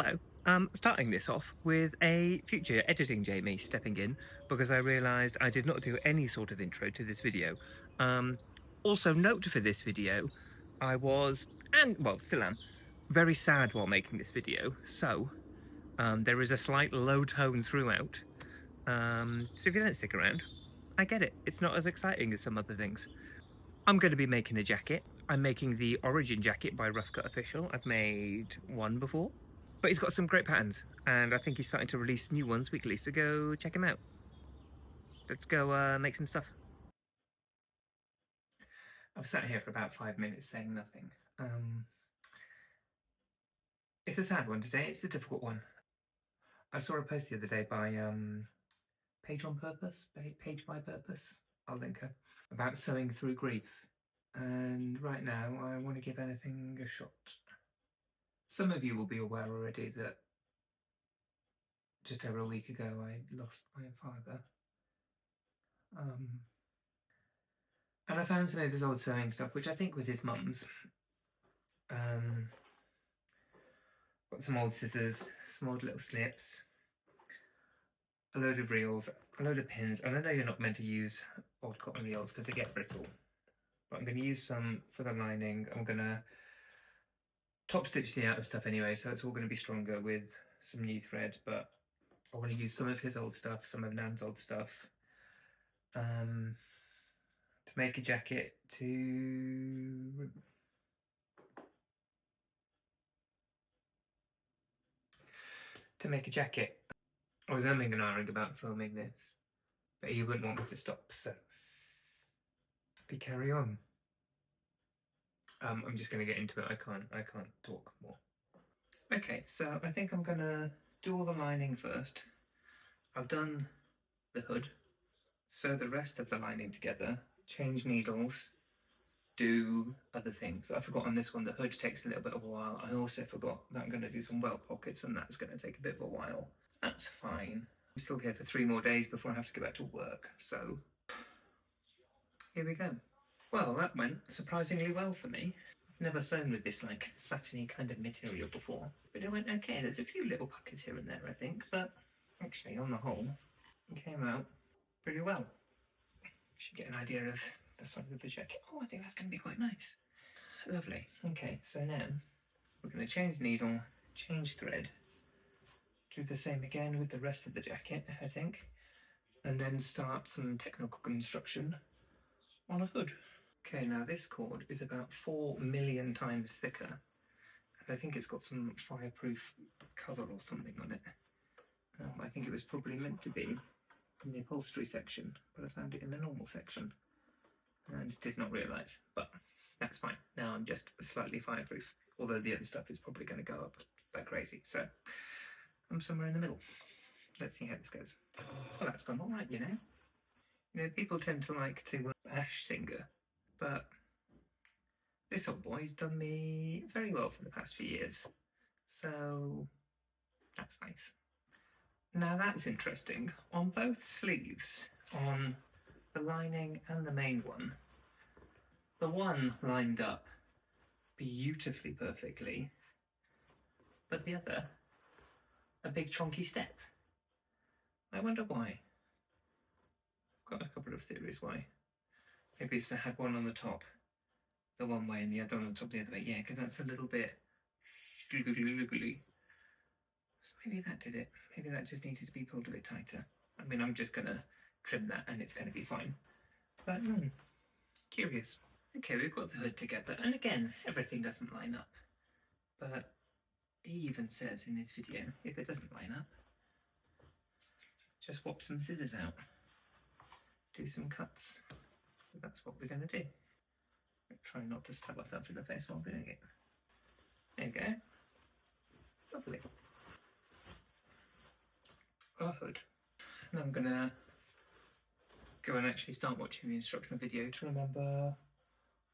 Hello. Starting this off with a future editing Jamie stepping in because I realised I did not do any sort of intro to this video. Also, note for this video, I was, and well, still am, very sad while making this video, so there is a slight low tone throughout. So if you don't stick around, I get it. It's not as exciting as some other things. I'm going to be making a jacket. I'm making the Origin jacket by Rough Cut Official. I've made one before. But he's got some great patterns, and I think he's starting to release new ones weekly, so go check him out. Let's go make some stuff. I've sat here for about 5 minutes saying nothing. It's a sad one today, it's a difficult one. I saw a post the other day by Page by Purpose, I'll link her, about sewing through grief. And right now I want to give anything a shot. Some of you will be aware already that just over a week ago I lost my father. And I found some of his old sewing stuff, which I think was his mum's. Got some old scissors, some old little snips, a load of reels, a load of pins, and I know you're not meant to use old cotton reels because they get brittle, but I'm going to use some for the lining. I'm going to top stitch the outer stuff anyway, so it's all going to be stronger with some new thread, but I want to use some of his old stuff, some of Nan's old stuff, to make a jacket to make a jacket. I was umming and ahhing about filming this, but you wouldn't want me to stop, so we carry on. I'm just going to get into it. I can't talk more. Okay, so I think I'm gonna do all the lining first. I've done the hood, sew the rest of the lining together, change needles, do other things. I forgot on this one the hood takes a little bit of a while. I also forgot that I'm going to do some welt pockets, and that's going to take a bit of a while. That's fine. I'm still here for 3 more days before I have to go back to work, so here we go. Well, that went surprisingly well for me. I've never sewn with this like satiny kind of material before, but it went okay. There's a few little pockets here and there, I think, but actually on the whole it came out pretty well. You should get an idea of the side of the jacket. Oh, I think that's going to be quite nice. Lovely. Okay, so now we're going to change needle, change thread, do the same again with the rest of the jacket, I think, and then start some technical construction on a hood. Okay, now this cord is about 4 million times thicker, and I think it's got some fireproof cover or something on it. I think it was probably meant to be in the upholstery section, but I found it in the normal section and did not realise, but that's fine. Now I'm just slightly fireproof, although the other stuff is probably going to go up like crazy, so I'm somewhere in the middle. Let's see how this goes. Well, that's gone alright, you know. You know, people tend to like to Ash Singer, but this old boy's done me very well for the past few years, so that's nice. Now that's interesting. On both sleeves, on the lining and the main one, the one lined up beautifully perfectly, but the other, a big chunky step. I wonder why. I've got a couple of theories why. Maybe if they had one on the top the one way and the other on the top the other way. Yeah, because that's a little bit googly. So maybe that did it. Maybe that just needed to be pulled a bit tighter. I mean, I'm just going to trim that and it's going to be fine. But, curious. Okay, we've got the hood together. And again, everything doesn't line up. But he even says in his video, if it doesn't line up, just whop some scissors out. Do some cuts. So that's what we're going to do. Try not to stab myself in the face while doing it. There you go. Lovely. Our hood. Now I'm gonna go and actually start watching the instructional video to remember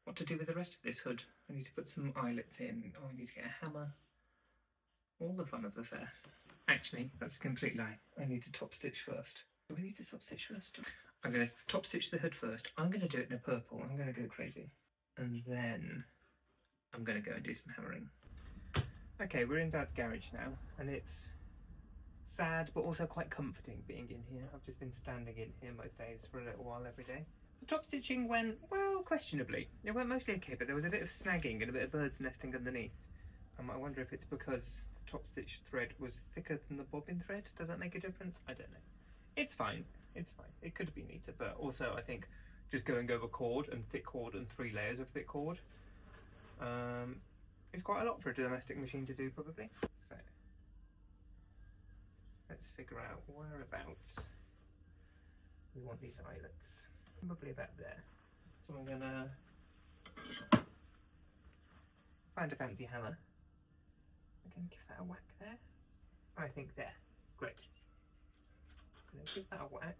what to do with the rest of this hood. I need to put some eyelets in. Oh, I need to get a hammer. All the fun of the fair. Actually, that's a complete lie. I need to top stitch first. Do I need to top stitch first? I'm going to top stitch the hood first. I'm going to do it in a purple. I'm going to go crazy. And then I'm going to go and do some hammering. Okay, we're in Dad's garage now, and it's sad but also quite comforting being in here. I've just been standing in here most days for a little while every day. The top stitching went, well, questionably. It went mostly okay, but there was a bit of snagging and a bit of birds nesting underneath. I wonder if it's because the top stitch thread was thicker than the bobbin thread. Does that make a difference? I don't know. It's fine. It's fine. It could have been neater, but also I think just going over cord and thick cord and 3 layers of thick cord is quite a lot for a domestic machine to do, probably. So let's figure out whereabouts we want these eyelets. Probably about there. So I'm gonna find a fancy hammer. I'm gonna give that a whack there. I think there. Great. I'm gonna give that a whack.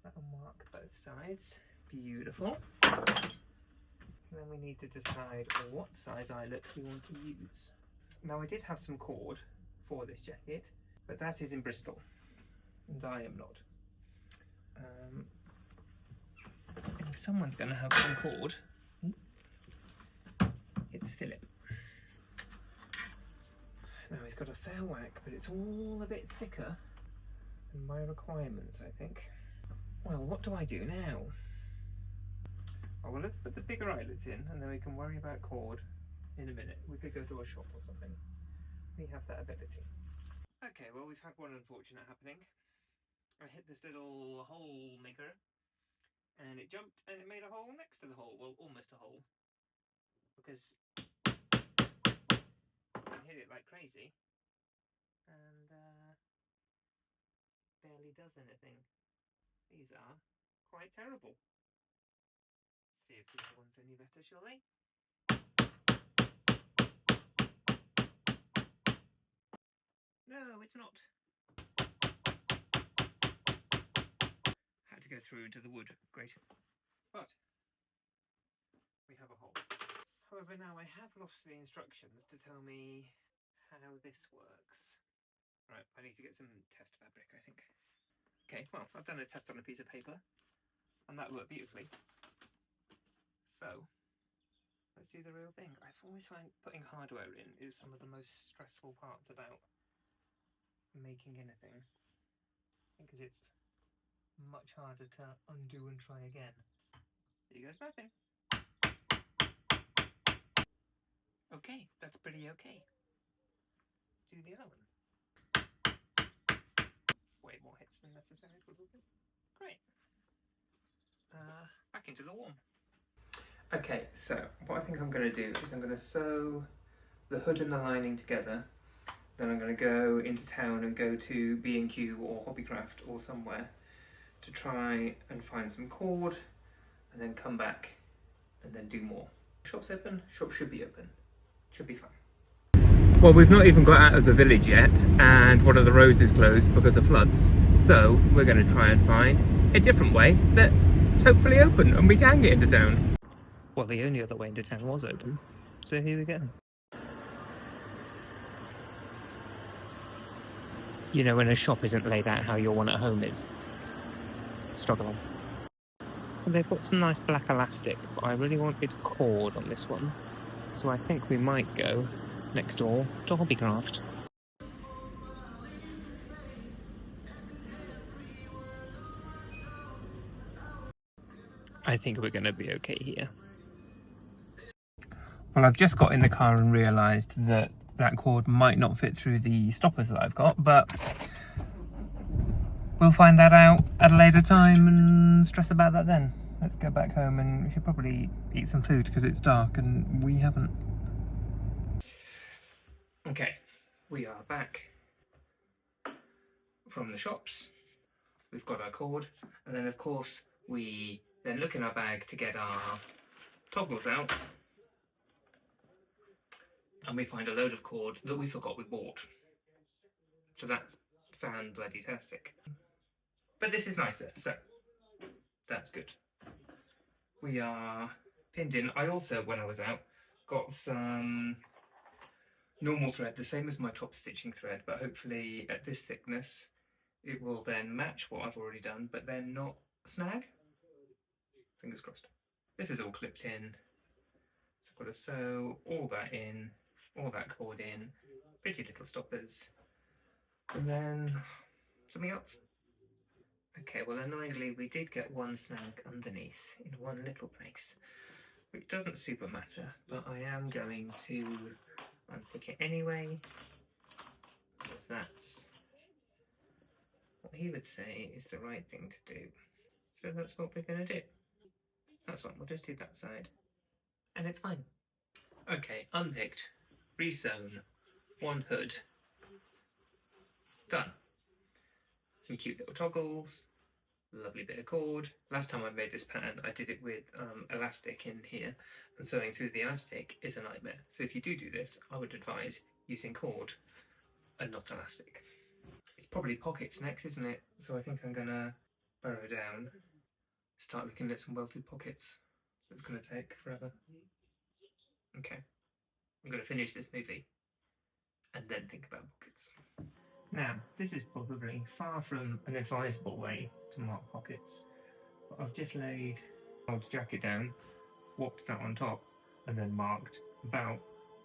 That'll mark both sides. Beautiful. And then we need to decide what size eyelet we want to use. Now I did have some cord for this jacket, but that is in Bristol, and I am not. If someone's going to have some cord, it's Philip. Now he's got a fair whack, but it's all a bit thicker than my requirements, I think. Well, what do I do now? Oh, well, let's put the bigger eyelets in, and then we can worry about cord in a minute. We could go to a shop or something. We have that ability. Okay, well, we've had one unfortunate happening. I hit this little hole maker, and it jumped, and it made a hole next to the hole. Well, almost a hole. Because I hit it like crazy, and barely does anything. These are quite terrible. Let's see if the other one's any better, shall they? No, it's not. Had to go through into the wood. Great. But we have a hole. However, now I have lost the instructions to tell me how this works. Right, I need to get some test fabric, I think. Okay, well, I've done a test on a piece of paper, and that worked beautifully. So, let's do the real thing. I've always found putting hardware in is some of the most stressful parts about making anything, because it's much harder to undo and try again. There goes nothing. Okay, that's pretty okay. Let's do the other one. Way more hits than necessary, probably. Great. Back into the warm. Okay, so what I think I'm going to do is I'm going to sew the hood and the lining together. Then I'm going to go into town and go to B&Q or Hobbycraft or somewhere to try and find some cord, and then come back and then do more. Shop's open? Shop should be open. Should be fun. Well, we've not even got out of the village yet, and one of the roads is closed because of floods. So we're going to try and find a different way that's hopefully open and we can get into town. Well, the only other way into town was open, so here we go. You know, when a shop isn't laid out how your one at home is. Struggle on. Well, they've got some nice black elastic, but I really wanted cord on this one. So I think we might go next door to Hobbycraft. I think we're going to be okay here. Well, I've just got in the car and realised that that cord might not fit through the stoppers that I've got, but we'll find that out at a later time and stress about that then. Let's go back home, and we should probably eat some food because it's dark and we haven't. Okay, we are back from the shops. We've got our cord, and then of course we then look in our bag to get our toggles out, and we find a load of cord that we forgot we bought. So that's fan-bloody-tastic. But this is nicer, so that's good. We are pinned in. I also, when I was out, got some normal thread, the same as my top stitching thread, but hopefully at this thickness it will then match what I've already done, but then not snag. Fingers crossed. This is all clipped in, So I've got to sew all that in, all that cord in, pretty little stoppers, and then something else. Okay, well annoyingly we did get one snag underneath in one little place, which doesn't super matter, but I am going to unpick it anyway, because that's what he would say is the right thing to do. So that's what we're going to do. That's one, we'll just do that side, and it's fine. Okay, unpicked, resewn, one hood, done. Some cute little toggles, lovely bit of cord. Last time I made this pattern I did it with elastic in here, and sewing through the elastic is a nightmare. So if you do this, I would advise using cord and not elastic. It's probably pockets next, isn't it? So I think I'm gonna burrow down, start looking at some welted pockets. It's gonna take forever. Okay, I'm gonna finish this movie and then think about pockets. Now, this is probably far from an advisable way to mark pockets, but I've just laid the old jacket down, walked that on top, and then marked about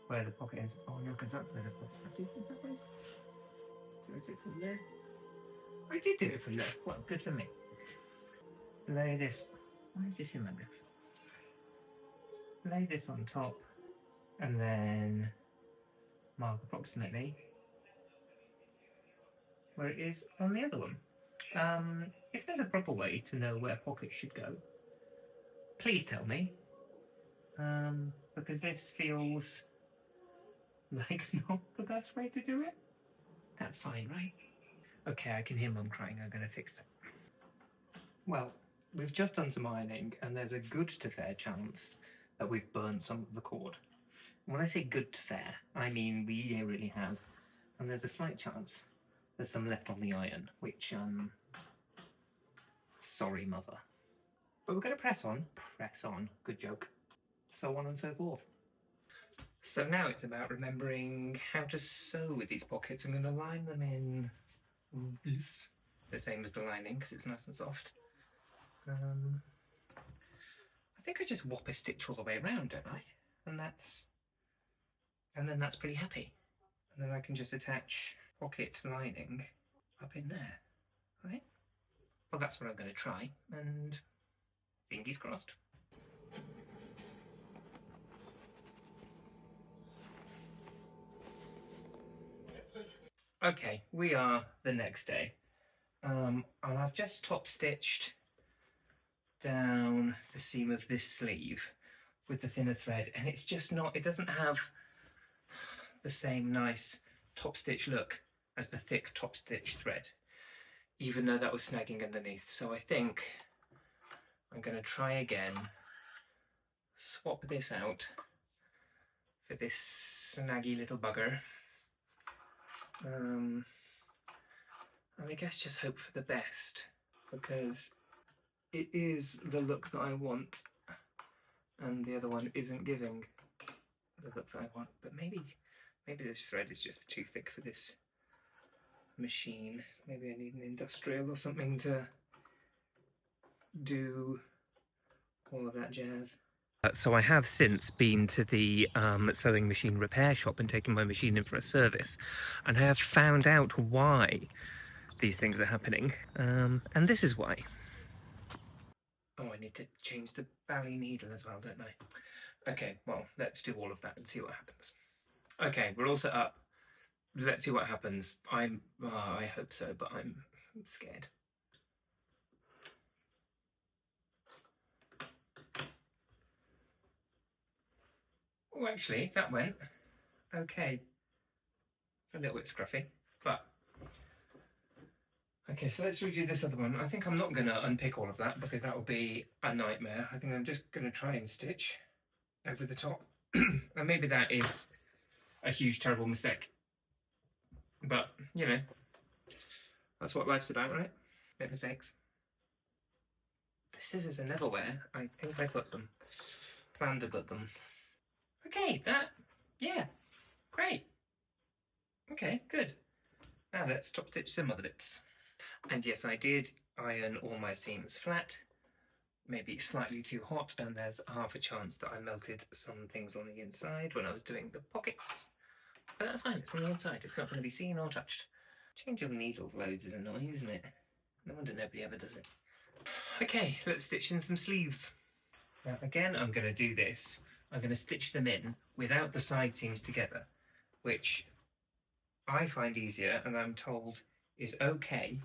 where the pocket is. Oh no, because that's where the pocket is. Is that right? Did I do it from there? I did do it from there. Well, good for me. Lay this. Why is this in my mouth? Lay this on top, and then mark approximately where it is on the other one. If there's a proper way to know where pockets should go, please tell me, because this feels like not the best way to do it. That's fine, right? Okay, I can hear Mum crying. I'm going to fix that. Well, we've just done some ironing, and there's a good to fair chance that we've burnt some of the cord. When I say good to fair, I mean we really have. And there's a slight chance there's some left on the iron, which, sorry, Mother. But we're going to press on, good joke, so on and so forth. So now it's about remembering how to sew with these pockets. I'm going to line them in this, the same as the lining, because it's nice and soft. I think I just whop a stitch all the way around, don't I? And then that's pretty happy. And then I can just attach pocket lining up in there, right? Well, that's what I'm going to try, and fingers crossed. Okay, we are the next day, and I've just top stitched down the seam of this sleeve with the thinner thread, and it's just not, it doesn't have the same nice top stitch look as the thick top stitch thread, even though that was snagging underneath. So I think I'm going to try again, swap this out for this snaggy little bugger, and I guess just hope for the best, because it is the look that I want, and the other one isn't giving the look that I want. But maybe this thread is just too thick for this machine. Maybe I need an industrial or something to do all of that jazz. So I have since been to the sewing machine repair shop and taken my machine in for a service, and I have found out why these things are happening, and this is why. Oh, I need to change the bally needle as well, don't I? Okay, well, let's do all of that and see what happens. Okay, we're all set up. Let's see what happens. I hope so, but I'm scared. Oh, actually, that went okay. It's a little bit scruffy, but okay, so let's review this other one. I think I'm not going to unpick all of that because that will be a nightmare. I think I'm just going to try and stitch over the top. And maybe that is a huge, terrible mistake. But, you know, that's what life's about, right? Make mistakes. The scissors are never wear. I think I put them. Plan to put them. Okay, yeah, great. Okay, good. Now let's top stitch some other bits. And yes, I did iron all my seams flat, maybe slightly too hot, and there's half a chance that I melted some things on the inside when I was doing the pockets. But that's fine, it's on the inside, it's not going to be seen or touched. Changing needles loads is annoying, isn't it? No wonder nobody ever does it. Okay, let's stitch in some sleeves. Now again, I'm going to do this. I'm going to stitch them in without the side seams together, which I find easier, and I'm told is okay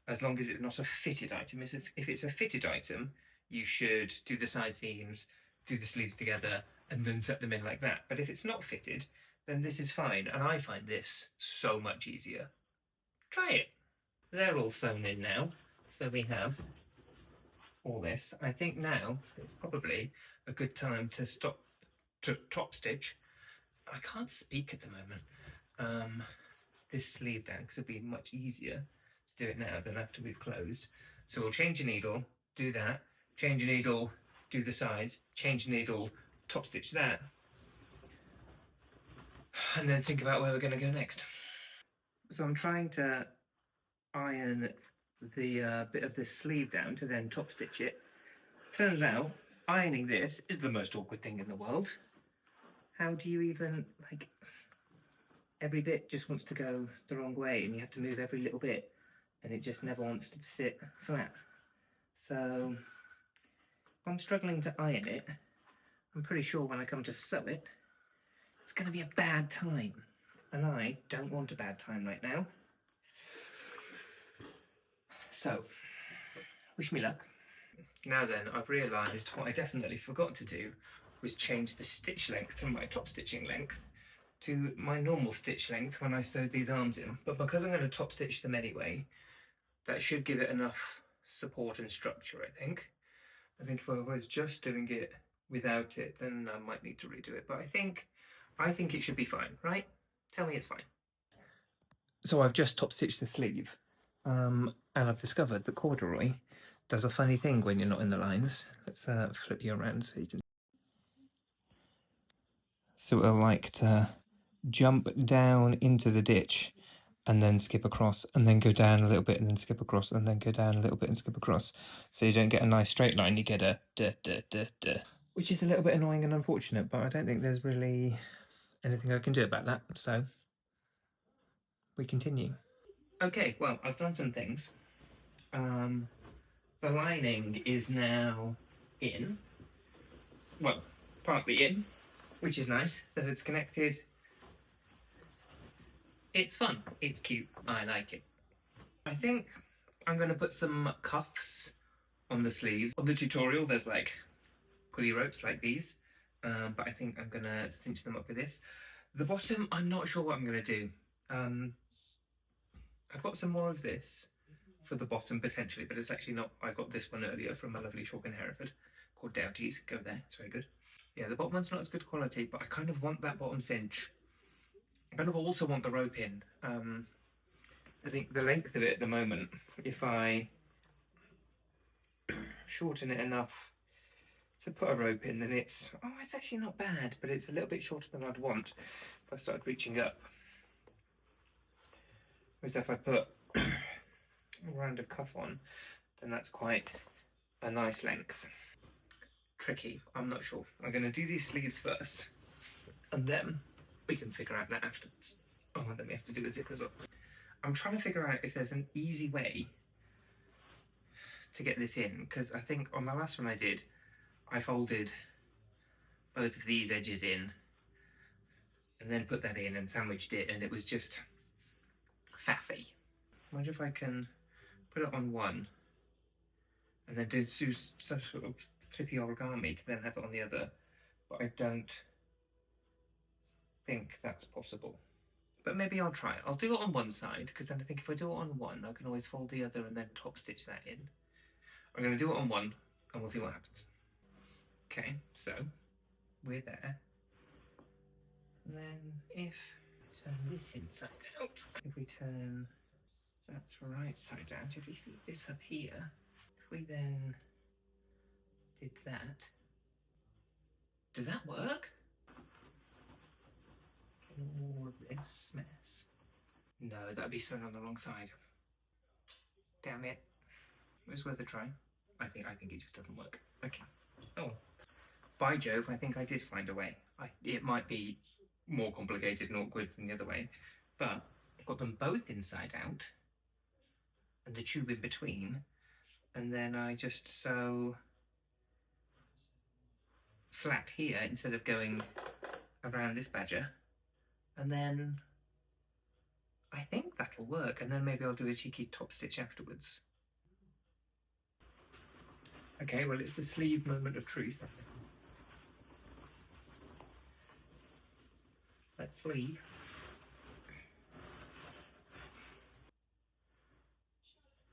as long as it's not a fitted item. If it's a fitted item, you should do the side seams, do the sleeves together, and then set them in like that. But if it's not fitted, then this is fine, and I find this so much easier. Try it. They're all sewn in now, so we have all this. I think now it's probably a good time to stop to top stitch. I can't speak at the moment. This sleeve down, because it'd be much easier to do it now than after we've closed. So we'll change a needle, do that, change a needle, do the sides, change a needle, top stitch that, and then think about where we're going to go next. So I'm trying to iron the bit of this sleeve down to then top stitch it. Turns out ironing this is the most awkward thing in the world. How do you even, like, every bit just wants to go the wrong way and you have to move every little bit and it just never wants to sit flat. So if I'm struggling to iron it, I'm pretty sure when I come to sew it, it's going to be a bad time. And I don't want a bad time right now. So, wish me luck. Now then, I've realised what I definitely forgot to do was change the stitch length from my top stitching length to my normal stitch length when I sewed these arms in. But because I'm going to top stitch them anyway, that should give it enough support and structure, I think. I think if I was just doing it without it, then I might need to redo it. But I think it should be fine, right? Tell me it's fine. So I've just top stitched the sleeve, and I've discovered that corduroy does a funny thing when you're not in the lines. Let's flip you around so you can. So it'll like to jump down into the ditch and then skip across and then go down a little bit and then skip across and then go down a little bit and skip across. So you don't get a nice straight line, you get a duh, duh, duh, duh. Which is a little bit annoying and unfortunate, but I don't think there's really anything I can do about that. So we continue. Okay, well, I've done some things. The lining is now in. Well, partly in, which is nice that it's connected. It's fun, it's cute, I like it. I think I'm going to put some cuffs on the sleeves. On the tutorial there's like pulley ropes like these, but I think I'm going to cinch them up with this. The bottom, I'm not sure what I'm going to do. I've got some more of this for the bottom potentially, but it's actually not. I got this one earlier from a lovely shop in Hereford called Doughty's. Go there, it's very good. Yeah, the bottom one's not as good quality, but I kind of want that bottom cinch. I kind of also want the rope in. I think the length of it at the moment, if I shorten it enough to put a rope in, then it's actually not bad, but it's a little bit shorter than I'd want if I started reaching up. Whereas if I put a round of cuff on, then that's quite a nice length. Tricky, I'm not sure. I'm going to do these sleeves first, and then we can figure out that afterwards. Oh, and then we have to do the zip as well. I'm trying to figure out if there's an easy way to get this in, because I think on the last one I did, I folded both of these edges in and then put that in and sandwiched it, and it was just faffy. I wonder if I can put it on one and then do some sort of flippy origami to then have it on the other, but I don't think that's possible. But maybe I'll try it. I'll do it on one side, because then I think if I do it on one, I can always fold the other and then top stitch that in. I'm going to do it on one and we'll see what happens. Okay, so we're there. And then if we turn this inside out, if we turn that's right side out, if we put this up here, if we then did that, does that work? All of this mess. No, that'd be sewn on the wrong side. Damn it. It was worth a try. I think it just doesn't work. Okay. Oh, by Jove, I think I did find a way. It might be more complicated and awkward than the other way, but I've got them both inside out and the tube in between, and then I just sew flat here instead of going around this badger, and then I think that'll work, and then maybe I'll do a cheeky top stitch afterwards. Okay, well, it's the sleeve moment of truth. Let's sleeve.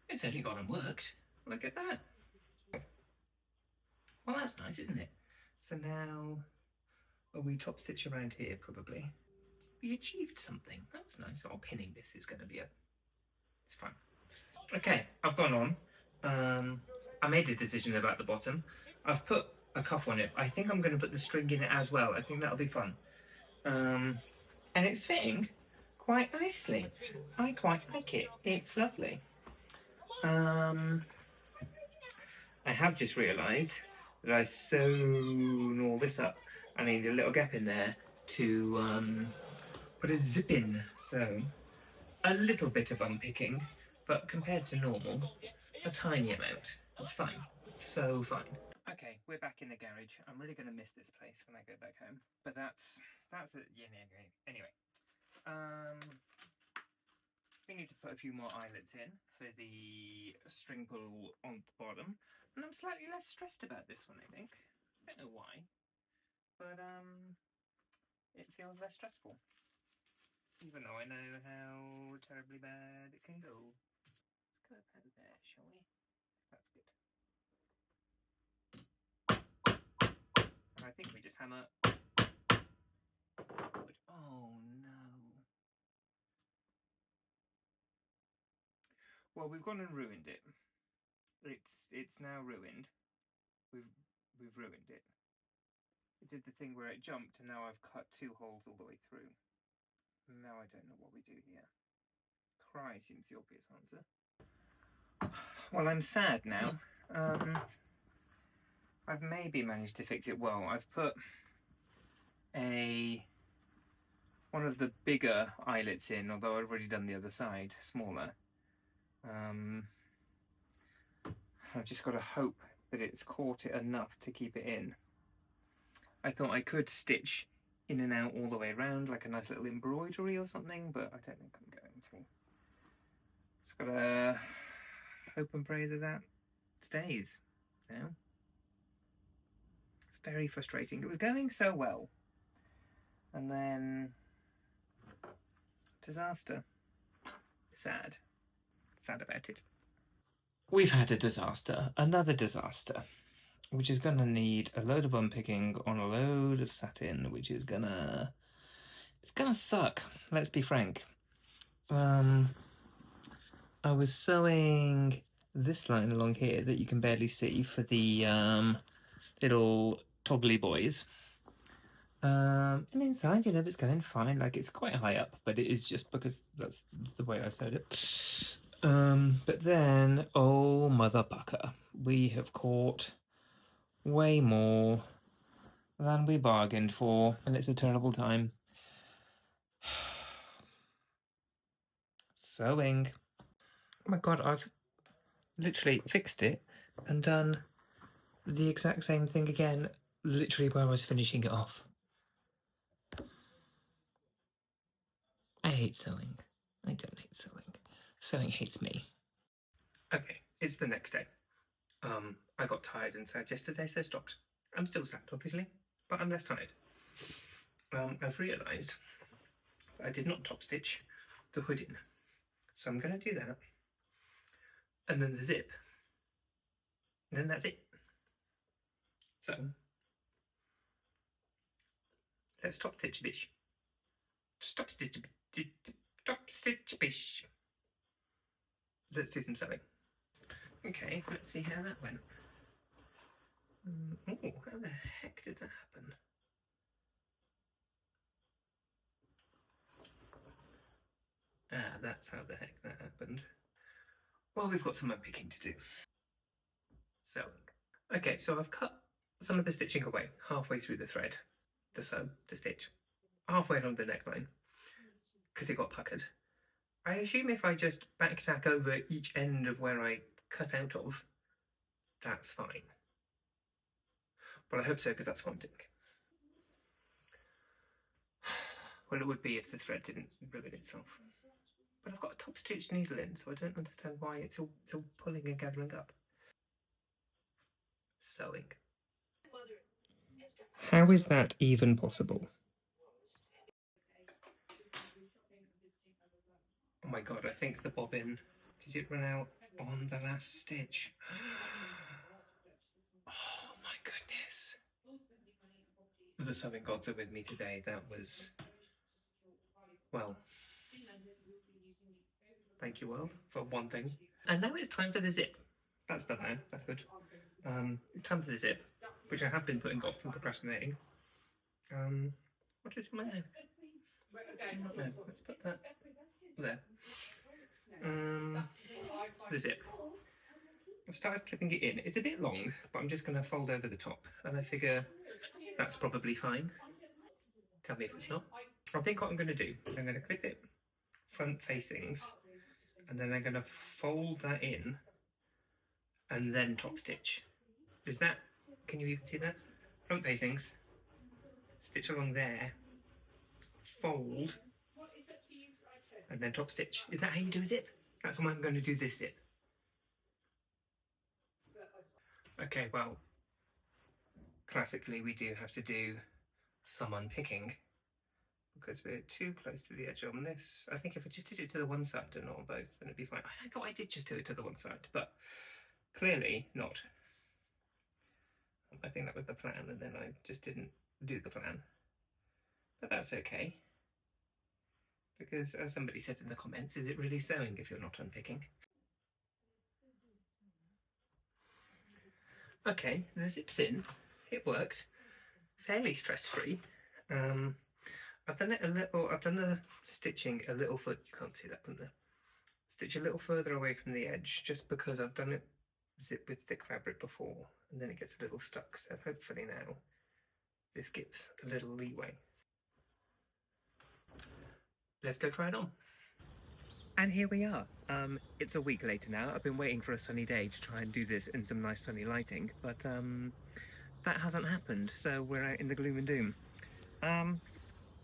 It's only gone and worked. Look at that. Well, that's nice, isn't it? So now, we top stitch around here, probably. We achieved something. That's nice. Oh, pinning this is going to be it's fun. Okay, I've gone on. I made a decision about the bottom. I've put a cuff on it. I think I'm going to put the string in it as well. I think that'll be fun. And it's fitting quite nicely. I quite like it. It's lovely. I have just realised that I sewn all this up. I need a little gap in there to put a zip in. So a little bit of unpicking, but compared to normal, a tiny amount. It's fine. It's so fine. Okay, we're back in the garage. I'm really going to miss this place when I go back home. But that's it. Yeah, anyway. We need to put a few more eyelets in for the string pull on the bottom. And I'm slightly less stressed about this one, I think. I don't know why. But it feels less stressful. Even though I know how terribly bad it can go. Let's go about there, shall we? That's good. And I think we just hammer. Oh no. Well, we've gone and ruined it. It's now ruined. We've ruined it. It did the thing where it jumped, and now I've cut 2 holes all the way through. Now I don't know what we do here. Cry seems the obvious answer. Well, I'm sad now. I've maybe managed to fix it well. I've put one of the bigger eyelets in, although I've already done the other side, smaller. I've just got to hope that it's caught it enough to keep it in. I thought I could stitch in and out all the way around, like a nice little embroidery or something, but I don't think I'm going to. Just gotta hope and pray that that stays now. It's very frustrating. It was going so well. And then disaster. Sad. Sad about it. We've had a disaster, another disaster, which is going to need a load of unpicking on a load of satin, which is it's gonna suck, let's be frank. I was sewing this line along here that you can barely see for the little toggly boys. And inside, it's going fine. Like, it's quite high up, but it is just because that's the way I sewed it. But then, oh mother pucker, we have caught way more than we bargained for, and it's a terrible time. Sewing. Oh my god, I've literally fixed it and done the exact same thing again, literally where I was finishing it off. I hate sewing. I don't hate sewing. Sewing hates me. Okay, it's the next day. I got tired and sad yesterday, so I stopped. I'm still sad, obviously, but I'm less tired. I've realised I did not top stitch the hood in, so I'm going to do that, and then the zip, and then that's it. So let's top stitch a bish. Top stitch a bish. Let's do some sewing. Okay, let's see how that went. Oh, how the heck did that happen? Ah, that's how the heck that happened. Well, we've got some unpicking to do. sewing. Okay, so I've cut some of the stitching away halfway through the thread, the stitch, halfway along the neckline, because it got puckered. I assume if I just back tack over each end of where I cut out of, that's fine. Well, I hope so, because that's wanting. Well, it would be if the thread didn't ruin itself. But I've got a top stitch needle in, so I don't understand why it's all pulling and gathering up. Sewing. How is that even possible? Oh my god, I think the bobbin, did it run out on the last stitch? Oh my goodness. The sewing gods are with me today. That was, well, thank you world for one thing. And now it's time for the zip. That's done now, that's good. It's time for the zip, which I have been putting off and procrastinating. What do I do with my nose? I do not know. Let's put that there. The zip. I've started clipping it in. It's a bit long, but I'm just going to fold over the top, and I figure that's probably fine. Tell me if it's not. I think what I'm going to do, I'm going to clip it front facings, and then I'm going to fold that in, and then top stitch. Is that, can you even see that? Front facings, stitch along there, fold, and then top stitch. Is that how you do a zip? That's how I'm going to do this zip. Okay, well, classically we do have to do some unpicking because we're too close to the edge on this. I think if I just did it to the one side and not on both, then it'd be fine. I thought I did just do it to the one side, but clearly not. I think that was the plan, and then I just didn't do the plan. But that's okay. Because as somebody said in the comments, is it really sewing if you're not unpicking? Okay, the zip's in. It worked. Fairly stress-free. I've done it a little, I've done the stitching a little you can't see that from there. Stitch a little further away from the edge, just because I've done it zip with thick fabric before, and then it gets a little stuck, so hopefully now this gives a little leeway. Let's go try it on. And here we are. It's a week later now. I've been waiting for a sunny day to try and do this in some nice sunny lighting, but that hasn't happened, so we're out in the gloom and doom.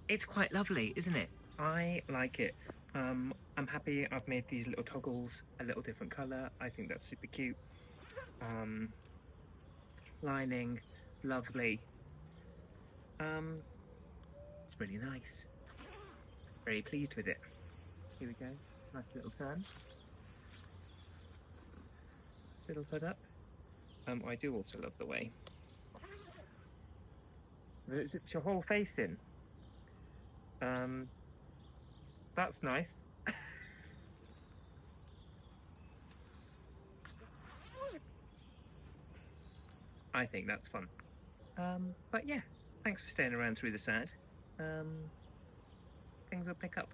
It's quite lovely, isn't it? I like it. I'm happy I've made these little toggles a little different colour. I think that's super cute. Lining, lovely. It's really nice. Very pleased with it. Here we go. Nice little turn. Nice little hood up. I do also love the way it zips your whole face in. That's nice. I think that's fun. But yeah, thanks for staying around through the sad. Things will pick up.